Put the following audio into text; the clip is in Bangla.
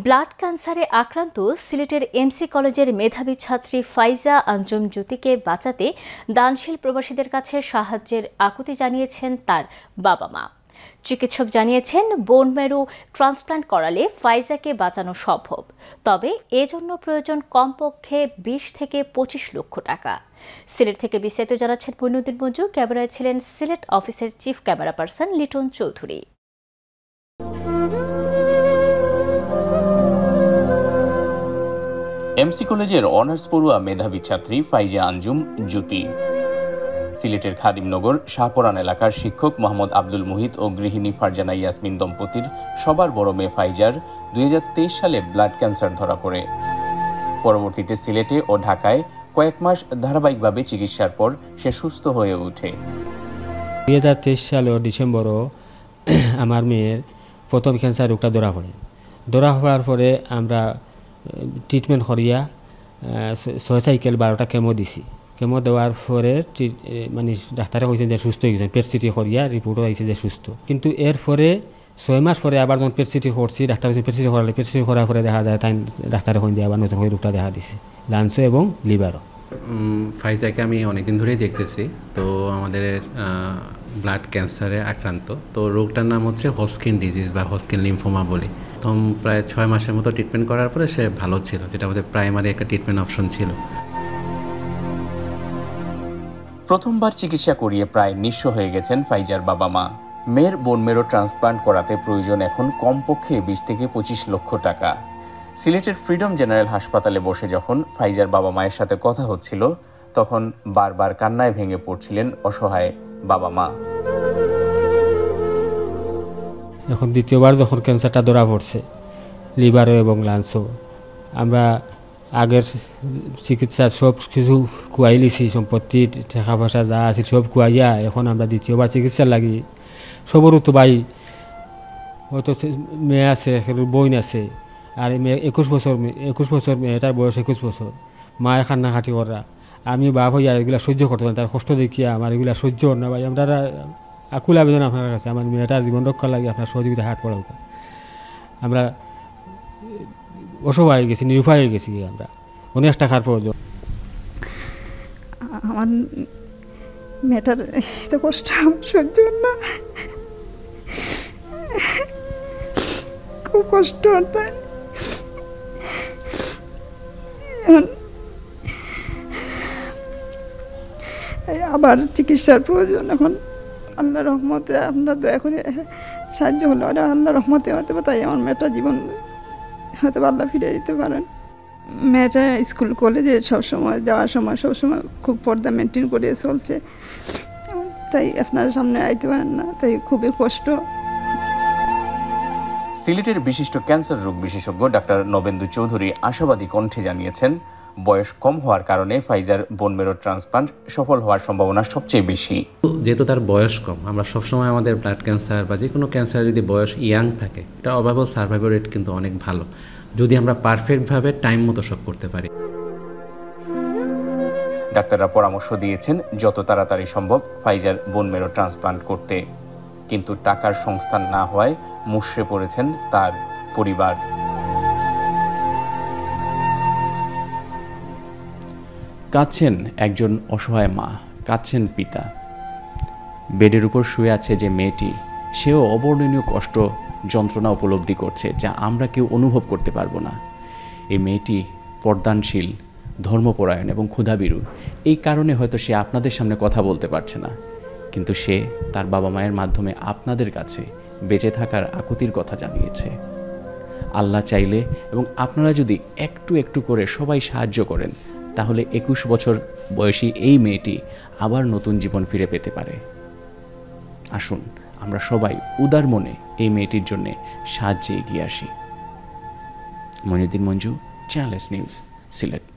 ব্লাড ক্যান্সারে আক্রান্ত সিলেটের এমসি কলেজের মেধাবী ছাত্রী ফাইজা আঞ্জুম জ্যোতিকে বাঁচাতে দানশীল প্রবাসীদের কাছে সাহায্যের আকুতি জানিয়েছেন তার বাবা মা। চিকিৎসক জানিয়েছেন বোন মেরু ট্রান্সপ্লান্ট করালে ফাইজাকে বাঁচানো সম্ভব, তবে এজন্য প্রয়োজন কমপক্ষে 20 থেকে 25 লক্ষ টাকা। সিলেট থেকে বিস্তারিত জানাচ্ছেন মইনুদ্দিন মঞ্জু। ক্যামেরায় ছিলেন সিলেট অফিসের chief camera person Liton Chowdhury. MC কলেজের অনার্স পড়ুয়া মেধাবী ছাত্রী ফাইজা আঞ্জুম জ্যোতি সিলেটের খাদিমনগর শাহপরান এলাকার শিক্ষক মোহাম্মদ আব্দুল মুহিত ও গৃহিণী ফারজানা ইয়াসমিন দম্পতির সবার বড় মেয়ে ফাইজার 2023 সালে ব্লাড ক্যান্সার ধরা পড়ে। পরবর্তীতে সিলেটে ও ঢাকায় কয়েক মাস ধারাবাহিকভাবে চিকিৎসার পর সে সুস্থ হয়ে ওঠে। 2023 সালের ডিসেম্বরও আমার মেয়ের প্রথম ক্যান্সার রোগটা ধরা পড়ার পরে আমরা ট্রিটমেন্ট করিয়া 6 সাইকেল 12টা কেমো দিছি। কেমো দেওয়ার পরে মানে ডাক্তারে কইছেন যে সুস্থ হয়ে গেছেন। পেট সিটি করিয়া রিপোর্টও আইছে যে সুস্থ, কিন্তু এরপরে 6 মাস পরে আবার যখন পেট সিটি করছি, ডাক্তার পেট সিটি করালে পেট সিটি করার পরে দেখা যায় তাই ডাক্তারে কইন দিয়ে আবার নতুন করে রোগটা দেখা দিছে, লাংসও এবং লিভারও। ফাইজাকে আমি অনেকদিন ধরেই দেখতেছি, তো আমাদের ব্লাড ক্যান্সারে আক্রান্ত। তো রোগটার নাম হচ্ছে হজকিন ডিজিজ বা হজকিন লিম্ফোমা বলি। প্রথম প্রায় 6 মাসের মতো ট্রিটমেন্ট করার পরে সে ভালো ছিল, যেটা আমাদের প্রাইমারি একটা ট্রিটমেন্ট অপশন ছিল। প্রথমবার চিকিৎসা করিয়ে প্রায় নিঃস্ব হয়ে গেছেন ফাইজার বাবা মা। মেয়ের বোন মেরো ট্রান্সপ্লান্ট করাতে প্রয়োজন এখন কমপক্ষে 20 থেকে 25 লক্ষ টাকা। সিলেটের ফ্রিডম জেনারেল হাসপাতালে বসে যখন ফাইজার বাবা মায়ের সাথে কথা হচ্ছিল, তখন বারবার কান্নায় ভেঙে পড়ছিলেন অসহায় বাবা মা। এখন দ্বিতীয়বার যখন ক্যান্সারটা ধরা পড়ছে, লিভারও এবং লাংসও, আমরা আগের চিকিৎসা সব কিছু খুয়াই লিছি, সম্পত্তি টাকা পয়সা যা আছে সব খুয়াইয়া এখন আমরা দ্বিতীয়বার চিকিৎসা লাগি। সবরও তো ভাই হয়তো মেয়ে আছে, বোন আছে, আর মেয়ে 21 বছর মেয়েটার বয়স 21 বছর। মায়ে কান্নাকাটি করা, আমি বাপ হইয়া এগুলা সহ্য করতে পারি, তার কষ্ট দেখিয়া আমার এগুলা সহ্য না ভাই। আমরা আকুল আবেদন আপনার কাছে, আমার মেয়েটার জীবন রক্ষা লাগে আপনার সহযোগিতা হাত পড়া। আমরা অসহায় হয়ে গেছি, নিরুপায় হয়ে গেছি, আমরা অনেক টাকার প্রয়োজন। আমার মেয়েটার এত কষ্ট সহ্য না, খুব কষ্ট। তাই আবার চিকিৎসার প্রয়োজন। এখন আল্লাহ রহমতে আপনারা দয়া করে সাহায্য হলো, আল্লাহ রহমতে হতে পারে, তাই আমার মেয়েটা জীবন হয়তো আল্লাহ ফিরে দিতে পারেন। মেয়েটা স্কুল কলেজে সবসময় যাওয়ার সময় সবসময় খুব পর্দা মেনটেন করে চলছে, তাই আপনারা সামনে আইতে পারেন না, তাই খুবই কষ্ট। সিলেটের বিশিষ্ট ক্যান্সার রোগ বিশেষজ্ঞ ডাক্তার নবেন্দু চৌধুরী আশাবাদী কণ্ঠে জানিয়েছেন, বয়স কম হওয়ার কারণে ফাইজার বোন মেরো ট্রান্সপ্লান্ট সফল হওয়ার সম্ভাবনা সবচেয়ে বেশি। যেহেতু তার বয়স কম, আমরা সবসময় আমাদের ব্লাড ক্যান্সার বা যে কোনো ক্যান্সার যদি বয়স ইয়াং থাকে, এটা ওভারঅল সার্ভাইভাল রেট কিন্তু অনেক ভালো, যদি আমরা পারফেক্টভাবে টাইম মতো সব করতে পারি। ডাক্তাররা পরামর্শ দিয়েছেন যত তাড়াতাড়ি সম্ভব ফাইজার বোন মেরো ট্রান্সপ্লান্ট করতে, কিন্তু টাকার সংস্থান না হওয়ায় মুষড়ে পড়েছেন তার পরিবার। কাঁদছেন একজন অসহায় মা, কাঁদছেন পিতা। বেডের উপর শুয়ে আছে যে মেয়েটি, সেও অবর্ণনীয় কষ্ট যন্ত্রণা উপলব্ধি করছে, যা আমরা কেউ অনুভব করতে পারবো না। এই মেয়েটি পর্দানশীল, ধর্মপরায়ণ এবং ক্ষুধাবিরু। এই কারণে হয়তো সে আপনাদের সামনে কথা বলতে পারছে না, কিন্তু সে তার বাবা মায়ের মাধ্যমে আপনাদের কাছে বেঁচে থাকার আকুতির কথা জানিয়েছে। আল্লাহ চাইলে এবং আপনারা যদি একটু একটু করে সবাই সাহায্য করেন, তাহলে 21 বছর বয়সী এই মেয়েটি আবার নতুন জীবন ফিরে পেতে পারে। আসুন আমরা সবাই উদার মনে এই মেয়েটির জন্য সাহায্যে এগিয়ে আসি। Moinuddin Manju, Channel S News, Sylhet.